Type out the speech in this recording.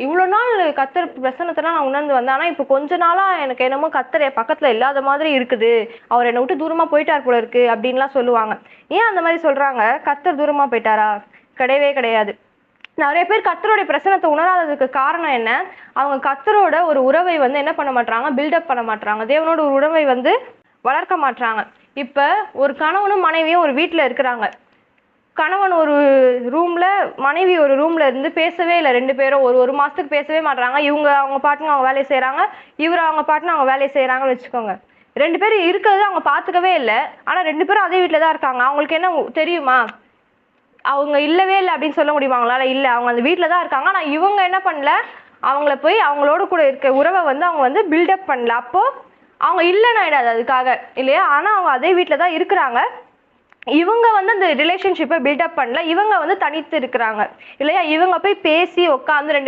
இவ்வளோ நாள் கத்தர் பிரசன்னத்தெல்லாம் நான் உணர்ந்து வந்தேன். ஆனா இப்ப கொஞ்ச நாளா எனக்கு என்னமோ கத்தர் என் பக்கத்துல இல்லாத மாதிரி இருக்குது. அவர் என்னை விட்டு தூரமா போயிட்டார் போல இருக்கு அப்படின்லாம் சொல்லுவாங்க. ஏன் அந்த மாதிரி சொல்றாங்க? கத்தர் தூரமா போயிட்டாரா? கிடையவே கிடையாது. நிறைய பேர் கத்தருடைய பிரசனத்தை உணராததுக்கு காரணம் என்ன? அவங்க கத்தரோட ஒரு உறவை வந்து என்ன பண்ண மாட்டாங்க? பில்டப் பண்ண மாட்டாங்க. தேவனோட ஒரு உறவை வந்து வளர்க்க மாட்டாங்க. இப்ப ஒரு கணவனும் மனைவியும் ஒரு வீட்டுல இருக்கிறாங்க. கணவன் ஒரு ரூம்ல, மனைவி ஒரு ரூம்ல இருந்து பேசவே இல்லை. 2 பேரும் ஒரு மாசத்துக்கு பேசவே மாட்டாங்க. அவங்க பாட்டுன்னு அவங்க வேலையை செய்யறாங்க, இவர் அவங்க பாட்டுன்னு அவங்க வேலையை செய்யறாங்கன்னு வச்சுக்கோங்க. 2 பேரும் இருக்கிறது அவங்க பாத்துக்கவே இல்லை. ஆனா 2 பேரும் அதே வீட்டுல தான் இருக்காங்க. அவங்களுக்கு என்ன தெரியுமா? அவங்க இல்லவே இல்லை அப்படின்னு சொல்ல முடியுமா அவங்களால? இல்ல, அவங்க அந்த வீட்டுல தான் இருக்காங்க. ஆனா இவங்க என்ன பண்ணல? அவங்கள போய் அவங்களோட கூட இருக்க உறவை வந்து அவங்க வந்து பில்டப் பண்ணல. அப்போ அவங்க இல்லைன்னு ஆயிடாது அதுக்காக, இல்லையா? ஆனா அவங்க அதே வீட்டுல தான் இருக்கிறாங்க. இவங்க வந்து அந்த ரிலேஷன்ஷிப்பை பில்டப் பண்ணல. இவங்க வந்து தனித்து இருக்கிறாங்க, இல்லையா? இவங்க போய் பேசி உட்காந்து 2